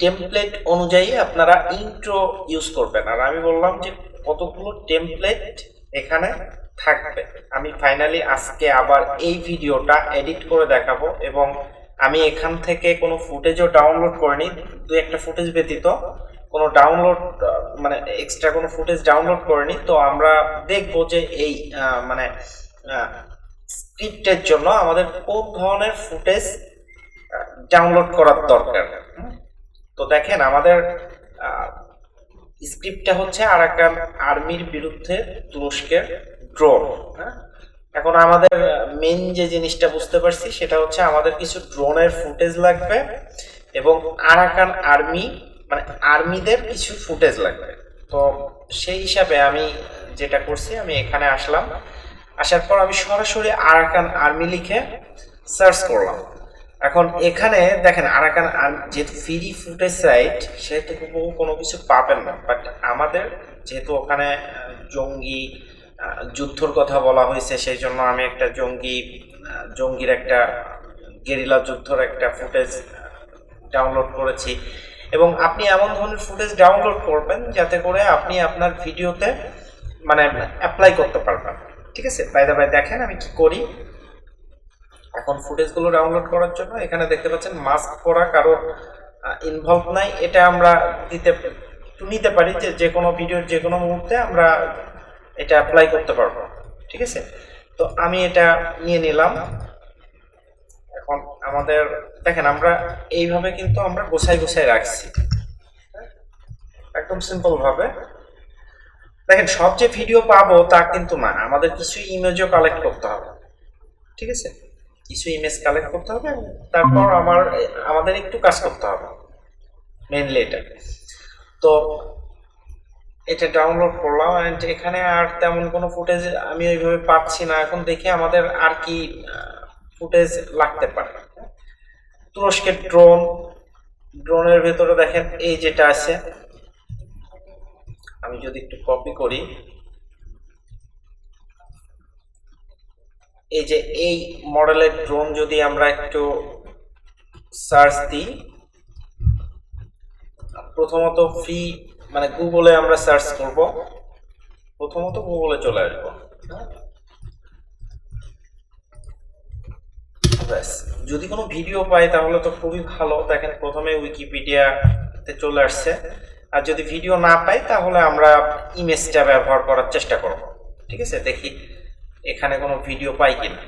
Template অনুযায়ী আপনারা intro use করবেন। আর আমি বললাম যে কতগুলো টেমপ্লেট এখানে থাকবে। আমি ফাইনালি আজকে আবার এই ভিডিওটা এডিট করে দেখাবো, এবং আমি এখান থেকে কোনো ফুটেজও ডাউনলোড করিনি, দু একটা ফুটেজ ব্যতীত কোনো ডাউনলোড মানে এক্সট্রা কোনো ফুটেজ ডাউনলোড করিনি। তো আমরা দেখব যে এই মানে স্ক্রিপ্টের জন্য আমাদের কোন ধরনের ফুটেজ ডাউনলোড করার দরকার। তো দেখেন আমাদের স্ক্রিপ্টটা হচ্ছে আরাকান আর্মির বিরুদ্ধে তুরস্কের ড্রোন। এখন আমাদের মেন যে জিনিসটা বুঝতে পারছি সেটা হচ্ছে আমাদের কিছু ড্রোনের ফুটেজ লাগবে এবং আরাকান আর্মি মানে আর্মিদের কিছু ফুটেজ লাগবে। তো সেই হিসাবে আমি যেটা করছি, আমি এখানে আসলাম, আসার পর আমি সরাসরি আরাকান আর্মি লিখে সার্চ করলাম। এখন এখানে দেখেন আরাকান যেহেতু ফ্রি ফুটেজ সাইট সেহেতু কোনো কিছু পাবেন না, বাট আমাদের যেহেতু ওখানে জঙ্গি যুদ্ধর কথা বলা হয়েছে, সেই জন্য আমি একটা জঙ্গির একটা গেরিলা যুদ্ধর একটা ফুটেজ ডাউনলোড করেছি। এবং আপনি এমন ধরনের ফুটেজ ডাউনলোড করবেন যাতে করে আপনি আপনার ভিডিওতে মানে অ্যাপ্লাই করতে পারবেন। ঠিক আছে, বাই দ্য বাই দেখেন আমি কি করি। এখন ফুটেজগুলো ডাউনলোড করার জন্য এখানে দেখতে পাচ্ছেন মাস্ক পরা কারো ইনভলভ নাই, এটা আমরা নিতে পারি যে কোনো ভিডিওর যে কোনো মুহূর্তে আমরা এটা অ্যাপ্লাই করতে পারবো। ঠিক আছে, তো আমি এটা নিয়ে নিলাম। এখন আমাদের দেখেন আমরা এইভাবে কিন্তু আমরা গোছাই রাখছি একদম সিম্পল ভাবে। দেখেন সব যে ভিডিও পাবো তা কিন্তু না, আমাদের কিছু ইমেজও কালেক্ট করতে হবে। ঠিক আছে, কিছু ইমেজ কালেক্ট করতে হবে, তারপর আমাদের একটু কাজ করতে হবে মেইনলি এটা। তো এটা ডাউনলোড করলাম, এন্ড এখানে আর তেমন কোনো ফুটেজ আমি ওইভাবে পাচ্ছি না। এখন দেখি আমাদের আর কি ফুটেজ লাগতে পারে। তুরস্কের ড্রোনের ভেতরে দেখেন এই যেটা আছে, আমি যদি একটু কপি করি, এই যে এই মডেলের ড্রোন যদি আমরা একটু সার্চ দিই, প্রথমত ফ্রি মানে গুগলে আমরা সার্চ করব, প্রথমত গুগলে চলে আসবো। যদি কোনো ভিডিও পাই তাহলে তো খুবই ভালো। দেখেন প্রথমে উইকিপিডিয়াতে চলে আসছে, আর যদি ভিডিও না পাই তাহলে আমরা ইমেজটা ব্যবহার করার চেষ্টা করব। ঠিক আছে, দেখি এখানে কোনো ভিডিও পাই কিনা।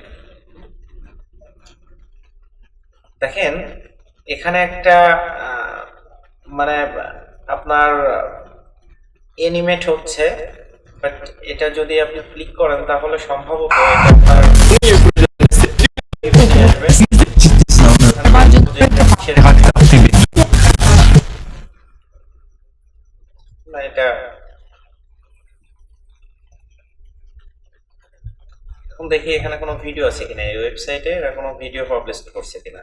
দেখেন এখানে একটা মানে আপনার অ্যানিমেট হচ্ছে, বাট এটা যদি আপনি ক্লিক করেন তাহলে সম্ভবত না, এটা এখন দেখি এখানে কোনো ভিডিও আছে কিনা, এই ওয়েবসাইটে এরা কোনো ভিডিও পাবলিশ করছে কিনা।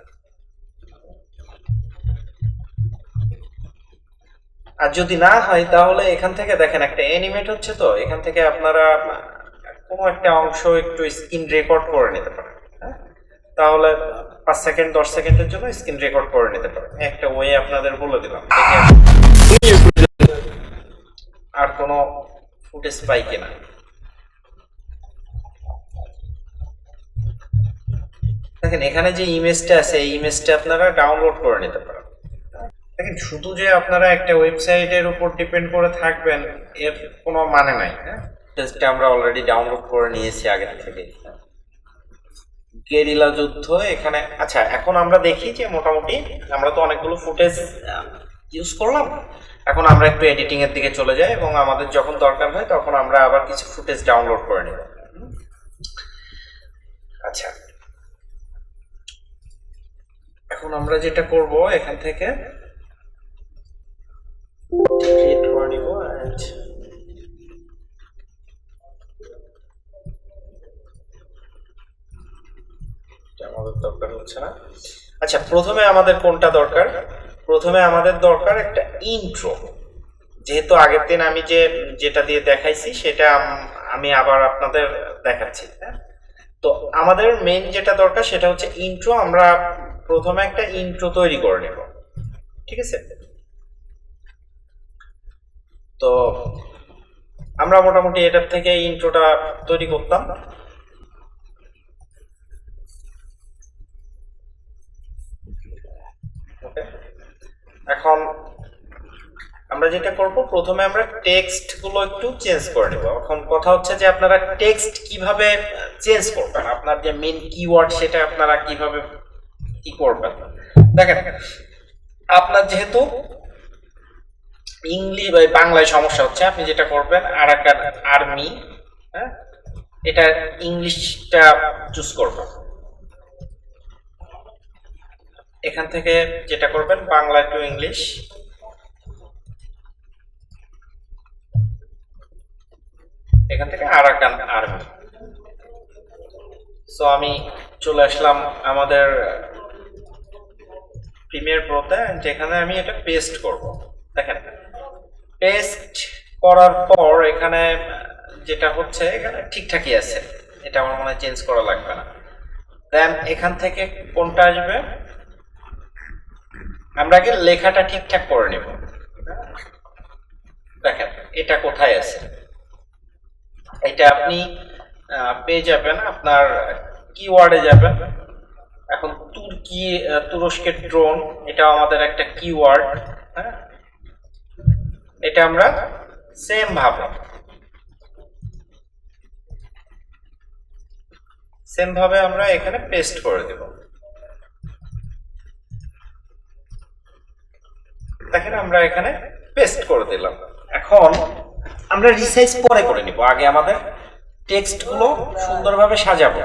আর যদি না হয় তাহলে এখান থেকে দেখেন একটা অ্যানিমেট হচ্ছে, তো এখান থেকে আপনারা কোনো একটা অংশ একটু স্ক্রিন রেকর্ড করে নিতে পারেন। তাহলে 5 সেকেন্ড 10 সেকেন্ডের জন্য স্ক্রিন রেকর্ড করে নিতে পারেন। একটা ওয়ে আপনাদের বলে দিলাম, দেখি আর কোনো ফুটেজ পাই কিনা। দেখেন এখানে যে ইমেজটা আছে এই ইমেজটা আপনারা ডাউনলোড করে নিতে পারেন। দেখেন শুধু যে আপনারা একটা ওয়েবসাইটের উপর ডিপেন্ড করে থাকবেন এর কোনো মানে নাই। ফুটেজটা আমরা অলরেডি ডাউনলোড করে নিয়েছি আগে থেকে, গেরিলা যুদ্ধ এখানে। আচ্ছা এখন আমরা দেখি যে মোটামুটি আমরা তো অনেকগুলো ফুটেজ ইউজ করলাম, এখন আমরা একটু এডিটিং এর দিকে চলে যাই এবং আমাদের যখন দরকার হয় তখন আমরা আবার কিছু ফুটেজ ডাউনলোড করে নিব। আচ্ছা এখন আমরা যেটা করব এখান থেকে ক্রিয়েট করে নিব, এন্ড আমাদের দরকার হচ্ছে না। আচ্ছা প্রথমে আমাদের কোনটা দরকার? প্রথমে আমাদের দরকার একটা ইন্ট্রো। যেহেতু আগের দিন আমি যেটা দিয়ে দেখাইছি সেটা আমি আবার আপনাদের দেখাচ্ছি। তো আমাদের মেইন যেটা দরকার সেটা হচ্ছে ইন্ট্রো। আমরা প্রথমে একটা ইন্ট্রো তৈরি করে নেব। ঠিক আছে, তো আমরা মোটামুটি এটার থেকে ইন্ট্রোটা তৈরি করতাম। ওকে, এখন আমরা যেটা করব, প্রথমে আমরা টেক্সট গুলো একটু চেঞ্জ করে নেব। এখন কথা হচ্ছে যে আপনারা টেক্সট কিভাবে চেঞ্জ করবেন, আপনার যে মেইন কিওয়ার্ড সেটা আপনারা কিভাবে কি করবেন। দেখেন, আপনার যেহেতু ইংলিশ বা বাংলায় সমস্যা হচ্ছে, আপনি যেটা করবেন আরাকান আর্মি, হ্যাঁ, এটা ইংলিশটা চুজ করবেন। এখান থেকে যেটা করবেন বাংলা টু ইংলিশ, এখান থেকে আরাকান আর্মি। সো আমি চলে আসলাম আমাদের প্রিমিয়ার প্রোতে, যেখানে আমি এটা পেস্ট করব। দেখেন, পেস্ট করার পর এখানে যেটা হচ্ছে, এখানে ঠিকঠাকই আছে, এটা আমার মনে হয় চেঞ্জ করা লাগবে না। দেন এখান থেকে কোনটা আসবে, আমরা আগে লেখাটা ঠিকঠাক করে নেব। দেখেন এটা কোথায় আছে, এটা আপনি পেয়ে যাবেন আপনার কিওয়ার্ডে যাবেন। এখন তুরস্কের ড্রোন, এটা আমাদের একটা কিওয়ার্ড, হ্যাঁ, এটা আমরা সেম ভাবে আমরা এখানে পেস্ট করে দেব। দেখেন আমরা এখানে পেস্ট করে দিলাম। এখন আমরা রিসাইজ পরে করে নিব, আগে আমাদের টেক্সট গুলো সুন্দরভাবে সাজাবো।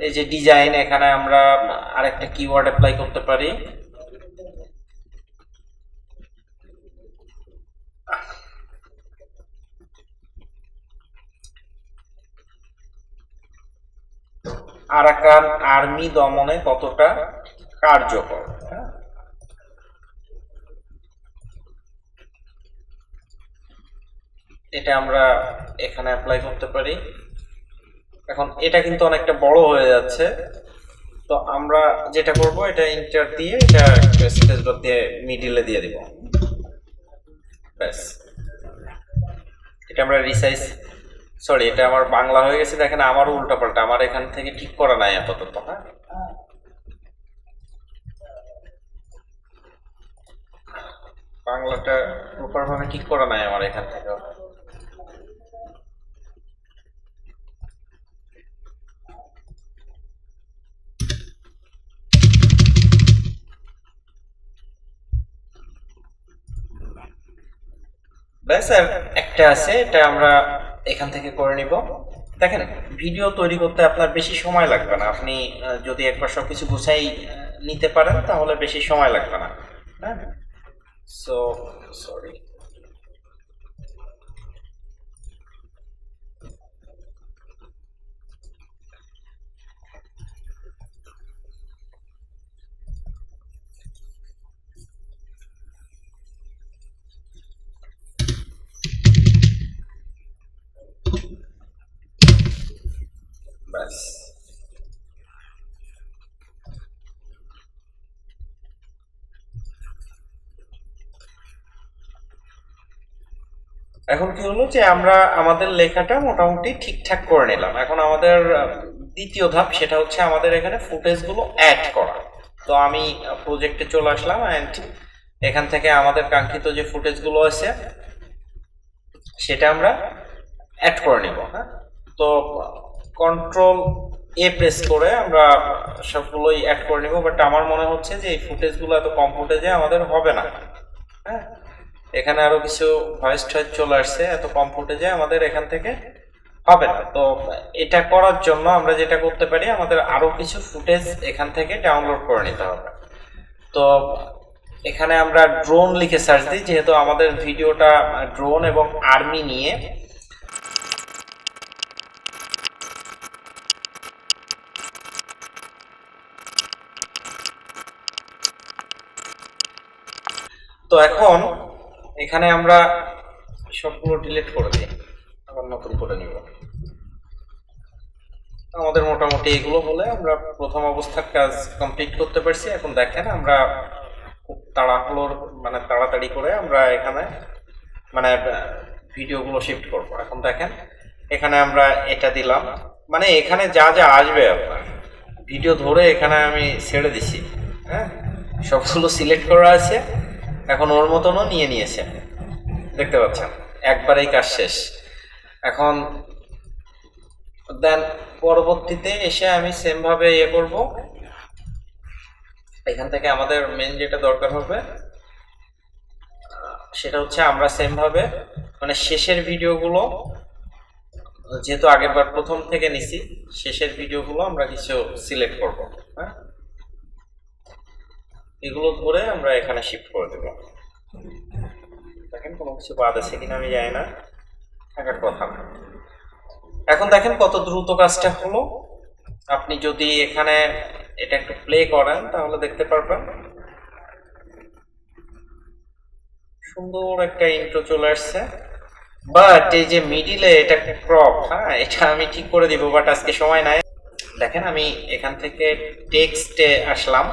এই যে ডিজাইন, এখানে আমরা আরেকটা কিওয়ার্ড অ্যাপ্লাই করতে পারি। আরাকান আর্মি দমনে কতটা কার্যকর, এটা আমরা এখানে অ্যাপ্লাই করতে পারি। এখন এটা কিন্তু অনেকটা বড় হয়ে যাচ্ছে, তো আমরা যেটা করব, এটা ইন্টার দিয়ে এটা স্পেস বার দিয়ে মিডলে দিয়ে দিব। ব্যাস, এটা আমরা রিসাইজ, সরি এটা আমার বাংলা হয়ে গেছে। দেখেন আমারও উল্টাপাল্টা, আমার এখান থেকে ঠিক করা নাই আপাতত। হ্যাঁ, বাংলাটা প্রপার ভাবে ঠিক করা নাই আমার এখান থেকে। ব্যাস, একটা আছে, এটা আমরা এখান থেকে করে নিব। দেখেন, ভিডিও তৈরি করতে আপনার বেশি সময় লাগবে না, আপনি যদি একবার সবকিছু গুছাই নিতে পারেন তাহলে বেশি সময় লাগবে না। হ্যাঁ, সো সরি, ব্যাস। এখন কি হলো যে আমরা আমাদের লেখাটা মোটামুটি ঠিকঠাক করে নিলাম। এখন আমাদের দ্বিতীয় ধাপ, সেটা হচ্ছে আমাদের এখানে ফুটেজগুলো অ্যাড করা। তো আমি প্রজেক্টে চলে আসলাম, অ্যান্ড এখান থেকে আমাদের কাঙ্ক্ষিত যে ফুটেজগুলো আছে সেটা আমরা অ্যাড করে নিব। হ্যাঁ, তো কন্ট্রোল এ প্রেস করে আমরা সবগুলোই অ্যাড করে নিব। বাট আমার মনে হচ্ছে যে এই ফুটেজগুলো এত কম ফুটেজে আমাদের হবে না। হ্যাঁ, এখানে আরো কিছু ভয়েস টয়েস চলে আসছে, এত কম ফুটেজে আমাদের এখান থেকে হবে না। তো এটা করার জন্য আমরা যেটা করতে পারি, আমাদের আরো কিছু ফুটেজ এখান থেকে ডাউনলোড করে নিতে হবে। তো এখানে আমরা ড্রোন লিখে সার্চ দিই, যেহেতু আমাদের ভিডিওটা ড্রোন এবং আর্মি নিয়ে। তো এখন এখানে আমরা সবগুলো ডিলিট করে দিই, আবার নতুন করে নিব। আমাদের মোটামুটি এগুলো হলে আমরা প্রথম অবস্থার কাজ কমপ্লিট করতে পারছি। এখন দেখেন আমরা খুব তাড়াতাড়ি করে আমরা এখানে মানে ভিডিওগুলো শিফট করব। এখন দেখেন এখানে আমরা এটা দিলাম, মানে এখানে যা যা আসবে আপনার ভিডিও ধরে এখানে আমি ছেড়ে দিছি। হ্যাঁ, সবগুলো সিলেক্ট করা আছে। এখন ওর মতনও নিয়ে নিয়েছে, দেখতে পাচ্ছেন একবারেই কাজ শেষ। এখন দেন পরবর্তীতে এসে আমি সেম ভাবে ইয়ে করব। এখান থেকে আমাদের মেন যেটা দরকার হবে সেটা হচ্ছে আমরা সেম ভাবে মানে শেষের ভিডিওগুলো, যেহেতু আগের বার প্রথম থেকে নিছি, শেষের ভিডিওগুলো আমরা কিছু সিলেক্ট করব। হ্যাঁ, এগুলো ধরে আমরা এখানে শিফট করে দেব। দেখেন কোনো কিছু বাদ আছে কিনা আমি জানি না, থাকার কথা না। এখন দেখেন কত দ্রুত কাজটা হলো। আপনি যদি এখানে এটা একটু প্লে করেন তাহলে দেখতে পারবেন সুন্দর একটা ইন্ট্রো চলে আসছে। বাট এই যে মিডিলে এটা ক্রপ, হ্যাঁ এটা আমি ঠিক করে দিব, বাট আজকে সময় নাই। দেখেন আমি এখান থেকে টেক্সটে আসলাম,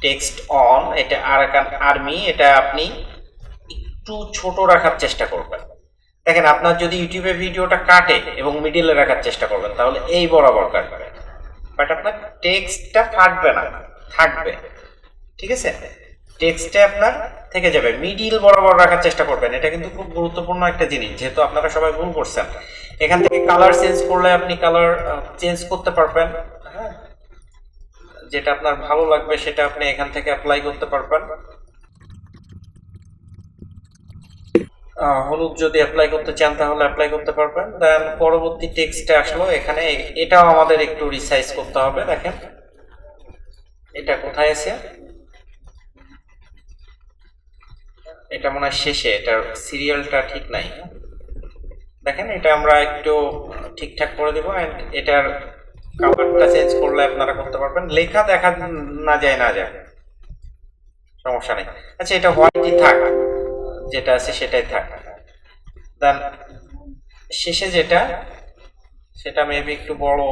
টেক্সট অন, এটা আরাকান আর্মি, এটা আপনি একটু ছোট রাখার চেষ্টা করবেন। দেখেন আপনার যদি ইউটিউবে ভিডিওটা কাটে এবং মিডিলে রাখার চেষ্টা করবেন তাহলে এই বরাবর কাটবে, বাট আপনার টেক্সটটা ফাটবে না, থাকবে। ঠিক আছে, টেক্সটে আপনার থেকে যাবে, মিডিল বরাবর রাখার চেষ্টা করবেন। এটা কিন্তু খুব গুরুত্বপূর্ণ একটা জিনিস, যেহেতু আপনারা সবাই ভুল করছেন। এখান থেকে কালার চেঞ্জ করলে আপনি কালার চেঞ্জ করতে পারবেন। হ্যাঁ, যেটা আপনার ভালো লাগবে সেটা আপনি এখান থেকে অ্যাপ্লাই করতে পারবেন। হলুদ যদি অ্যাপ্লাই করতে চান তাহলে অ্যাপ্লাই করতে পারবেন। দেন পরবর্তী টেক্সটে আসলো, এখানে এটাও আমাদের একটু রিসাইজ করতে হবে। দেখেন এটা কোথায় আছে, এটা মনে হয় শেষে, এটার সিরিয়ালটা ঠিক নাই। দেখেন এটা আমরা একটু ঠিকঠাক করে দেবো। অ্যান্ড এটার কালারটা চেঞ্জ করলে আপনারা করতে পারবেন। লেখা দেখা না যায়, সমস্যা নেই। আচ্ছা এটা হোয়াইটই থাক, যেটা আছে সেটাই থাক। দেন শেষে যেটা, সেটা মেবি একটু বড়,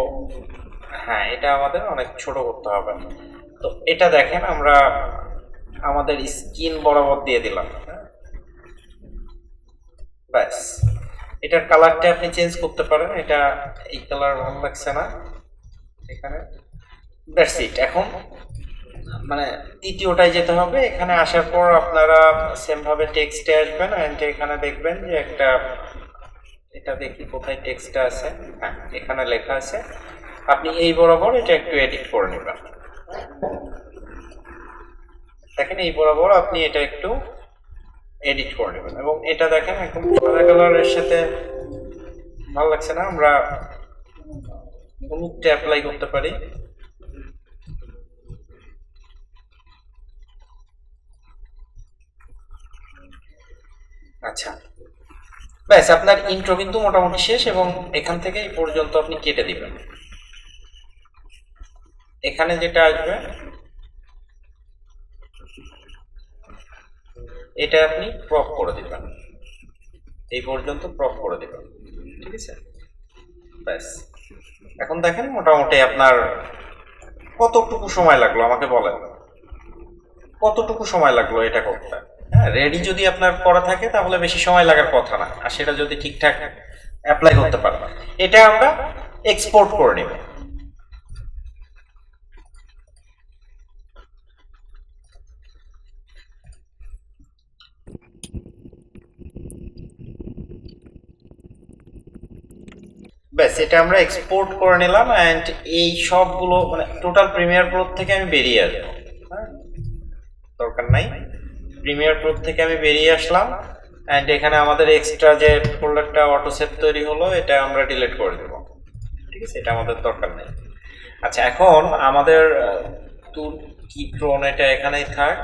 হ্যাঁ এটা আমাদের অনেক ছোট করতে হবে। তো এটা দেখেন আমরা আমাদের স্কিন বরাবর দিয়ে দিলাম। ব্যাস, এটার কালারটা আপনি চেঞ্জ করতে পারেন। এটা এই কালার ভালো লাগছে না এখানে, দ্যাটস ইট। এখন মানে তৃতীয়টায় যেতে হবে। এখানে আসার পর আপনারা সেম ভাবে টেক্সটে আসবেন, এন্ড এখানে দেখবেন যে একটা, এটা দেখি কোথায় টেক্সটটা আছে, হ্যাঁ এখানে লেখা আছে। আপনি এই বরাবর এটা একটু এডিট করে নেবেন। দেখেন এই বরাবর আপনি এটা একটু এডিট করে নেবেন, এবং এটা দেখেন একদম সাদা কালারের সাথে ভালো লাগছে না, আমরা হলুদটা অ্যাপ্লাই করতে পারি। আচ্ছা ব্যাস, আপনার ইন্ট্রো কিন্তু মোটামুটি শেষ, এবং এখান থেকে এই পর্যন্ত আপনি কেটে দিবেন। এখানে যেটা আসবে এটা আপনি ক্রপ করে দিবেন, এই পর্যন্ত ক্রপ করে দিবেন। ঠিক আছে, ব্যাস। এখন দেখেন মোটামুটি আপনার কতটুকু সময় লাগলো আমাকে বলেন, কতটুকু সময় লাগলো এটা করতে? হ্যাঁ, রেডি যদি আপনার করা থাকে তাহলে বেশি সময় লাগার কথা না, আর সেটা যদি ঠিকঠাক অ্যাপ্লাই করতে পারবেন। এটা আমরা এক্সপোর্ট করে নেব। ব্যাস, এটা আমরা এক্সপোর্ট করে নিলাম। অ্যান্ড এই সবগুলো মানে টোটাল প্রিমিয়ার প্রো থেকে আমি বেরিয়ে আসবো, হ্যাঁ দরকার নাই। প্রিমিয়ার প্রো থেকে আমি বেরিয়ে আসলাম, অ্যান্ড এখানে আমাদের এক্সট্রা যে ফোল্ডারটা অটো সেভ তৈরি হলো এটা আমরা ডিলিট করে দেবো। ঠিক আছে, এটা আমাদের দরকার নেই। আচ্ছা এখন আমাদের কি ড্রোন, এটা এখানেই থাক।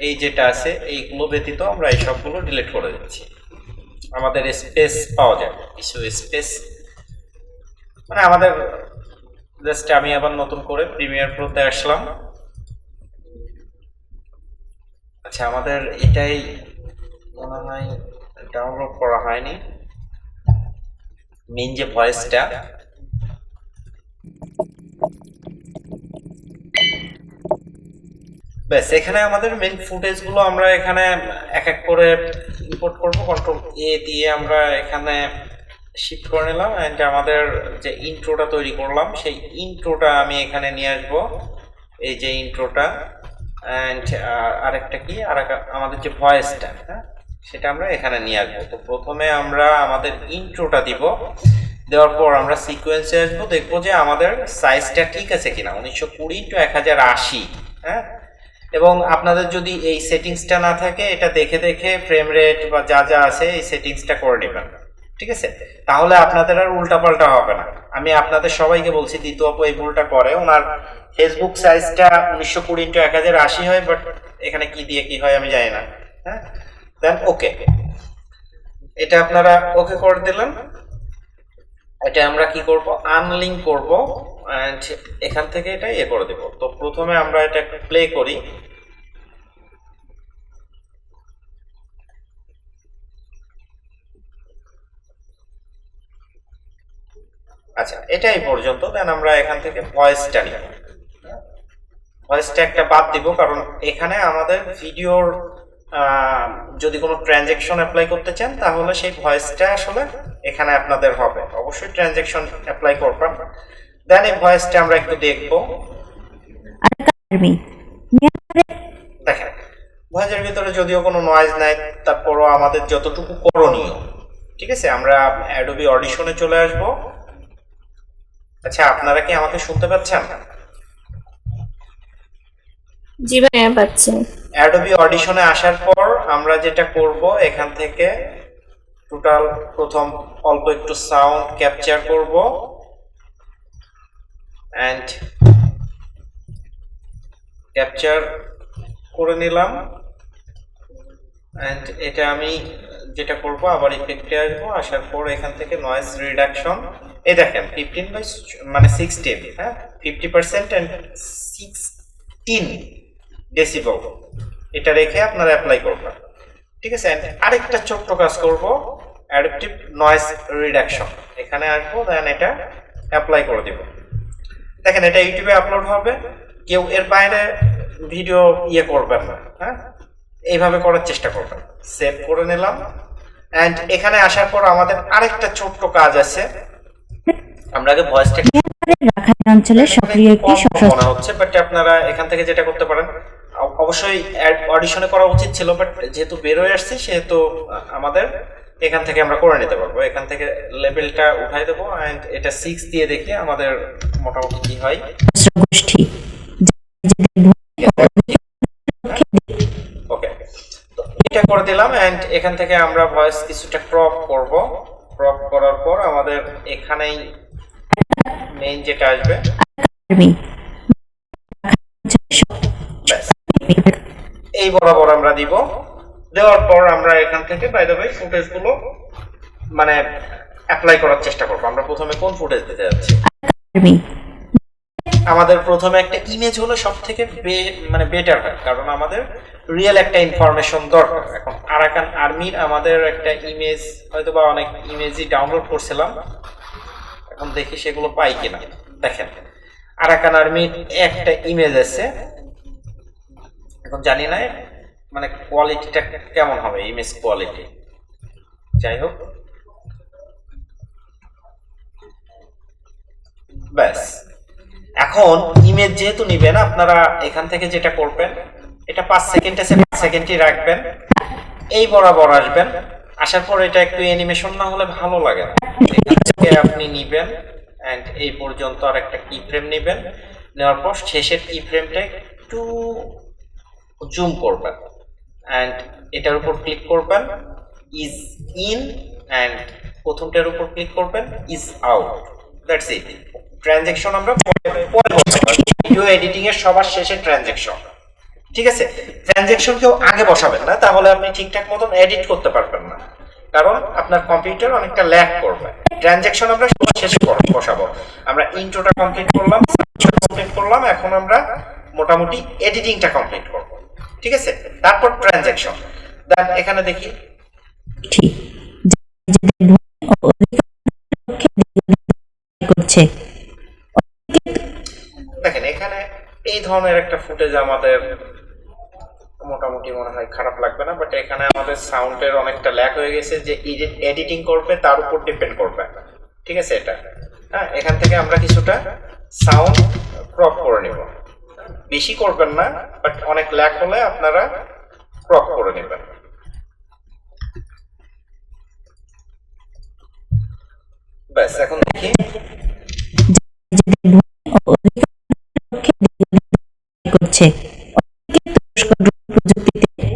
এই যেটা আছে এইগুলো ব্যতীত আমরা এই সবগুলো ডিলিট করে দিচ্ছি। আমাদের স্পেস পাওয়া যায়, কিছু স্পেস মানে আমাদের জাস্ট, আমি আবার নতুন করে প্রিমিয়ার প্রোতে আসলাম। আচ্ছা আমাদের এটাই মনে হয় ডাউনলোড করা হয়নি, মেইন যে ভয়েসটা। ব্যাস, এখানে আমাদের মেন ফুটেজ গুলো আমরা এখানে এক এক করে ইম্পোর্ট করব। কন্ট্রোল এ দিয়ে আমরা এখানে শিফট করে নিলাম, এন্ড আমাদের যে ইন্ট্রোটা তৈরি করলাম সেই ইন্ট্রোটা আমি এখানে নিয়ে আসব। এই যে ইন্ট্রোটা, এন্ড আরেকটা কি আমাদের যে ভয়েসটা, হ্যাঁ, সেটা আমরা এখানে নিয়ে আসবো। তো প্রথমে আমরা আমাদের ইন্ট্রোটা দিব, দেওয়ার পর আমরা সিকোয়েন্সে আসবো, দেখবো যে আমাদের সাইজটা ঠিক আছে কিনা, 1920x1080, হ্যাঁ। এবং আপনাদের যদি এই সেটিংসটা না থাকে, এটা দেখে দেখে ফ্রেম রেট বা যা যা আছে এই সেটিংসটা করে নেবেন, ঠিক আছে? তাহলে আপনাদের আর উল্টাপাল্টা হবে না। আমি আপনাদের সবাইকে বলছি, দ্বিত আপু এই ভুলটা করে, ওনার ফেসবুক সাইজটা 1920x1080 হয়, বাট এখানে কি দিয়ে কি হয় আমি জানি না, হ্যাঁ। দেন ওকে, এটা আপনারা ওকে করে দিলেন। এটা আমরা কি করব, আনলিঙ্ক করব, এন্ড এখান থেকে এটা ইয়ে করে দেব। তো প্রথমে আমরা এটা একটু প্লে করি। আচ্ছা, এটাই পর্যন্ত। দেন আমরা এখান থেকে ভয়েসটা নিব। ভয়েসটা একটা বাদ দিব, কারণ এখানে আমাদের ভিডিওর যদি কোনো ট্রানজ্যাকশন অ্যাপ্লাই করতে চান, তাহলে সেই ভয়েসটা আসলে এখানে আপনাদের হবে। অবশ্যই ট্রানজ্যাকশন অ্যাপ্লাই করবেন। দেন এই ভয়েসটা আমরা একটু দেখব। দেখেন, ভয়েসের ভিতরে যদিও কোনো নয়েজ নাই, তারপরও আমাদের যতটুকু করণীয়, ঠিক আছে। আমরা অ্যাডোবি অডিশনে চলে আসব। আচ্ছা, আপনারা কি আমাকে শুনতে পাচ্ছেন? জি ভাইয়া, পাচ্ছি। অ্যাডোবি অডিশনে আসার পর আমরা যেটা করব, এখান থেকে টোটাল প্রথম অল্প একটু সাউন্ড ক্যাপচার করব, এন্ড ক্যাপচার করে নিলাম। এন্ড এটা আমি যেটা করব, আবার ইফেক্টে আসবো। আসার পর এখান থেকে নয়েজ রিডাকশন, এই দেখেন 15 মানে 16, হ্যাঁ, 50% এন্ড 16 ডেসিবেল, এটা রেখে আপনারা অ্যাপ্লাই করবেন, ঠিক আছে। আরেকটা ছোট্ট কাজ করব, অ্যাডাপটিভ নয়েজ রিডাকশন, এখানে আসবো, দেন এটা অ্যাপ্লাই করে দিব। দেখেন, এটা ইউটিউবে আপলোড হবে, কেউ এর বাইরে ভিডিও ইয়ে করবেন না, হ্যাঁ, এইভাবে করার চেষ্টা করবেন। সেভ করে নিলাম। এন্ড এখানে আসার পর আমাদের আরেকটা ছোট্ট কাজ আছে। আমরা আগে ভয়েসটা অঞ্চলে সক্রিয় একটি মনে হচ্ছে, বাট আপনারা এখান থেকে যেটা করতে পারেন, অবশ্যই অডিশনে করা উচিত ছিল, বাট যেহেতু বের হয়ে আসছে, সেহেতু আমাদের এখান থেকে আমরা করে নিতে পারবো। এখান থেকে লেভেলটা উঠাই দেবো, এন্ড এটা 6 দিয়ে দেখি আমাদের মোটামুটি কি হয়। গোষ্ঠী ওকে, তো এটা করে দিলাম। এন্ড এখান থেকে আমরা ভয়েস কিছুটা ক্রপ করব। ক্রপ করার পর আমাদের এখানেই মেইন যেটা আসবে, এই বরাবর আমরা দিব। দেওয়ার পর আমরা এখান থেকে বাই দ্য ওয়ে ফুটেজগুলো মানে অ্যাপ্লাই করার চেষ্টা করব। আমরা প্রথমে কোন ফুটেজ দিতে যাচ্ছি? আমাদের প্রথমে একটা ইমেজ হলো সব থেকে মানে বেটার হয়, কারণ আমাদের রিয়েল একটা ইনফরমেশন দরকার। এখন আরাকান আর্মির আমাদের একটা ইমেজ, হয়তো বা অনেক ইমেজই ডাউনলোড করছিলাম, এখন দেখি সেগুলো পাই কিনা। দেখেন, আরাকান আর্মির একটা ইমেজ আছে, এখন জানি না মানে কোয়ালিটিটা কেমন হবে, ইমেজ কোয়ালিটি। যাই হোক, ব্যাস। এখন ইমেজ যেহেতু নিবেন, আপনারা এখান থেকে যেটা করবেন, এটা 5 সেকেন্ড আছে, 5 সেকেন্ডই রাখবেন। এই বরাবর আসবেন, আসার পর এটা একটু অ্যানিমেশন না হলে ভালো লাগে না। এখান থেকে আপনি নিবেন, এন্ড এই পর্যন্ত আর একটা কি ফ্রেম নিবেন। নেওয়ার পর শেষের কি ফ্রেমটা একটু জুম করবেন, এন্ড এটার উপর ক্লিক করবেন, ইজ ইন, এন্ড প্রথমটার উপর ক্লিক করবেন, is out. That's it. Transaction আমরা ভিডিও এডিটিং এর সবার শেষে ট্রানজ্যাকশন, ঠিক আছে। ট্রানজ্যাকশন কেউ আগে বসাবেন না, তাহলে আপনি ঠিকঠাক মতন এডিট করতে পারবেন না, কারণ আপনার কম্পিউটার অনেকটা ল্যাগ করবে। ট্রানজ্যাকশন আমরা সবার শেষে বসাবো। আমরা ইন্ট্রোটা কমপ্লিট করলাম, এখন আমরা মোটামুটি এডিটিংটা কমপ্লিট করব, ঠিক আছে। তারপর ট্রানজ্যাকশন। দেন এখানে দেখি, দেখেন এখানে এই ধরনের একটা ফুটেজ আমাদের মোটামুটি মনে হয় খারাপ লাগবে না, বাট এখানে আমাদের সাউন্ডের অনেকটা ল্যাগ হয়ে গেছে, যে এডিটিং করবে তার উপর ডিপেন্ড করবে। ঠিক আছে, এটা হ্যাঁ, এখান থেকে আমরা কিছুটা সাউন্ড ক্রপ করে নিব, বেশি করবেন না, বাট অনেক ল্যাগ হলে আপনারা ক্রপ করে নেবেন। ব্যাস, এখন দেখি করছে। প্রযুক্তিতে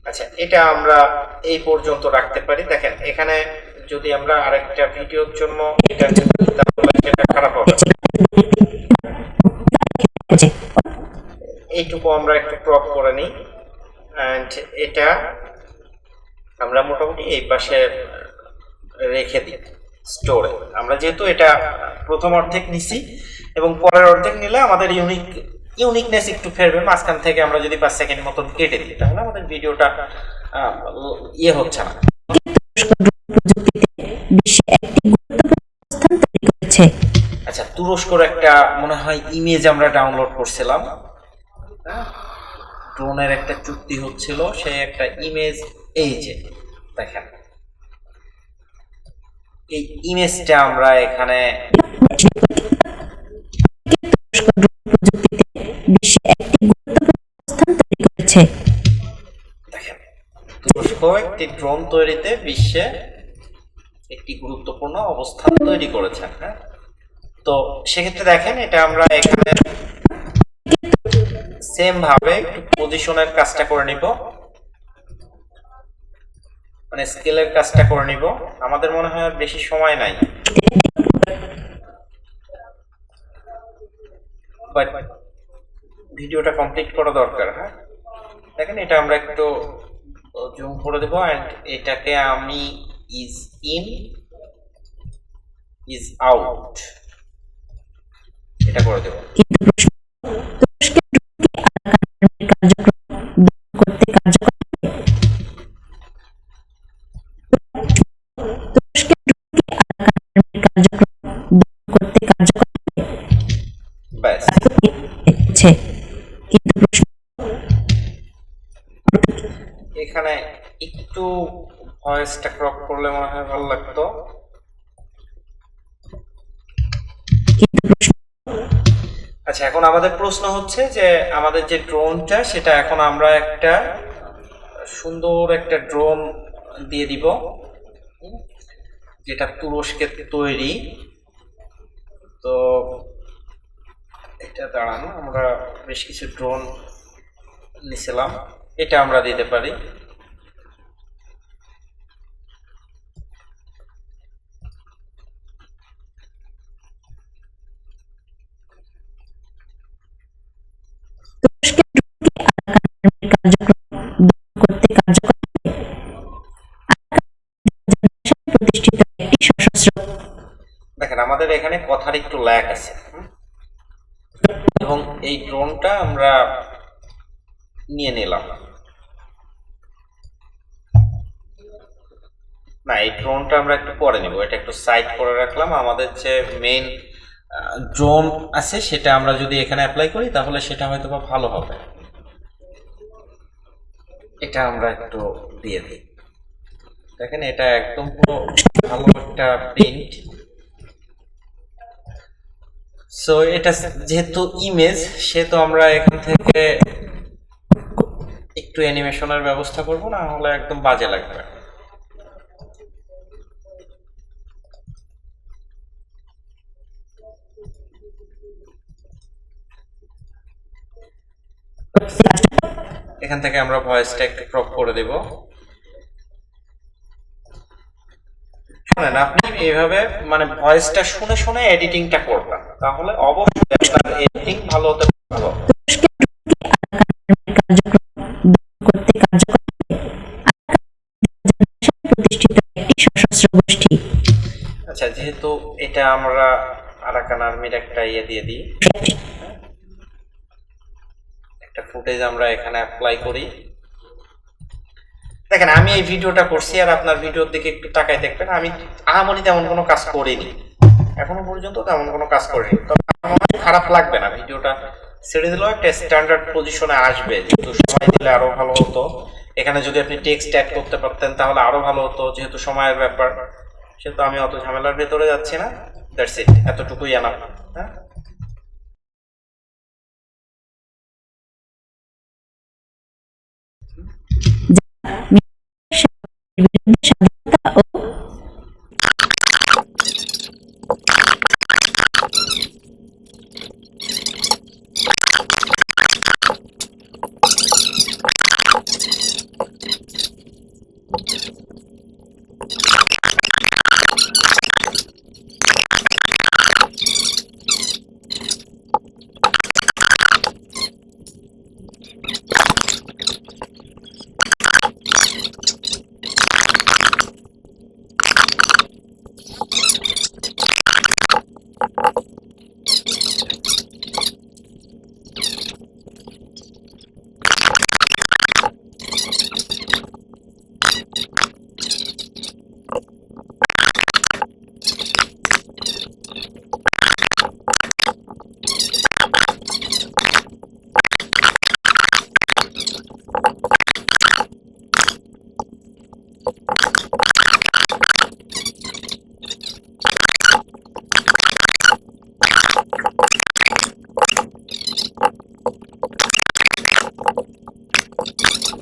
আচ্ছা, এটা আমরা এই পর্যন্ত রাখতে পারি। দেখেন এখানে যদি আমরা আরেকটা ভিডিওর জন্য এটা নিই, তাহলে সেটা খারাপ হবে। এইটুকু আমরা একটু ক্রপ করে নিই, এন্ড এটা আমরা মোটামুটি এই পাশে রেখে দিই স্টোরে। আমরা যেহেতু এটা প্রথম অর্ধেক নিছি এবং পরের অর্ধেক নিলে আমাদের ইউনিকনেস একটু ফেরবে। মাঝখান থেকে আমরা যদি 5 সেকেন্ড মতন কেটে দিই, তাহলে আমাদের ভিডিওটা ইয়ে হচ্ছে না। বিশ্বে একটি গুরুত্বপূর্ণ স্থান তৈরি করেছে। আচ্ছা, তুরস্কর একটা মনে হয় ইমেজ আমরা ডাউনলোড করছিলাম, ড্রোনের একটা চুক্তি হচ্ছিল, সেই একটা ইমেজ। এই যে দেখেন, এই ইমেজটা আমরা এখানে প্রযুক্তিতে বিশ্বে একটি গুরুত্বপূর্ণ স্থান তৈরি করেছে। দেখেন, তুরস্ক একটি ড্রোন তৈরিতে বিশ্বে একটি গুরুত্বপূর্ণ অবস্থান তৈরি করেছে। হ্যাঁ, তো সেক্ষেত্রে দেখেন এটা আমরা এখানে সেম ভাবে একটু পজিশনের কাজটা করে নিব, মানে স্কেলের কাজটা করে নিব। আমাদের মনে হয় আর বেশি সময় নাই, বাট ভিডিওটা কমপ্লিট করা দরকার। হ্যাঁ, দেখেন এটা আমরা একটু জুম করে দেব, এন্ড এটাকে আমি ইজ ইন ইজ আউট এটা করে দেব। কিন্তু প্রশ্ন, তুরস্কের কার্যক্রম করতে কার্যকর ব্যাস, হচ্ছে। কিন্তু প্রশ্ন, এখানে একটু ভয়েসটা ক্রপ করলে মনে হয় ভালো লাগতো। কিন্তু প্রশ্ন, আচ্ছা, এখন আমাদের প্রশ্ন হচ্ছে যে আমাদের যে ড্রোনটা, সেটা এখন আমরা একটা সুন্দর একটা ড্রোন দিয়ে দিব, যেটা তুরস্কের তৈরি। তো এটা দাঁড়ান, আমরা বেশ কিছু ড্রোন নিছিলাম, এটা আমরা দিতে পারি। কার্যক্রম করতে কার্যকর প্রতিষ্ঠিত একটি সশস্ত্র। দেখেন আমাদের এখানে কথার একটু ল্যাগ আছে, এবং এই ড্রোনটা আমরা নিয়ে নিলাম না, এই ড্রোনটা আমরা একটু পরে নিব, এটা একটু সাইড করে রাখলাম। আমাদের যে মেইন ড্রোন আছে সেটা আমরা যদি এখানে অ্যাপ্লাই করি, তাহলে সেটা হয়তো বা ভালো হবে। এটা আমরা একটু দিয়ে দিই। দেখেন এটা একদম পুরো ভালো একটা প্রিন্ট। সো এটা যেহেতু ইমেজ, সেহেতু আমরা এখান থেকে একটু অ্যানিমেশনের ব্যবস্থা করব, না হলে একদম বাজে লাগবে। এখান থেকে আমরা ভয়েসটা একটু ক্রপ করে দেব। শুনেন, আপনি এইভাবে মানে ভয়েসটা শুনে শুনে এডিটিংটা করবেন, তাহলে অবশ্যই আপনার এডিটিং ভালো হতে পারবে। করতে কার্যকর প্রতিষ্ঠিত একটি সশস্ত্র গোষ্ঠী। আচ্ছা, যেহেতু এটা আমরা আরাকান আর্মির একটা ইয়ে দিয়ে দিই, একটা ফুটেজ আমরা এখানে অ্যাপ্লাই করি। দেখেন আমি এই ভিডিওটা করছি, আর আপনার ভিডিওর দিকে একটু তাকাই দেখবেন, আমি আহামরি তেমন কোনো কাজ করিনি, এখনো পর্যন্ত তেমন কোনো কাজ করিনি। তবে আমার মনে হয় খারাপ লাগবে না ভিডিওটা ছেড়ে দিলেও একটা স্ট্যান্ডার্ড পজিশনে আসবে, যেহেতু সময় দিলে আরো ভালো হতো। এখানে যদি আপনি টেক্সট অ্যাড করতে পারতেন তাহলে আরো ভালো হতো, যেহেতু সময়ের ব্যাপার। সেহেতু আমি অত ঝামেলার ভেতরে যাচ্ছি না। দ্যাটস ইট, এতটুকুই এনাফ। হ্যাঁ, বিরুদ্ধে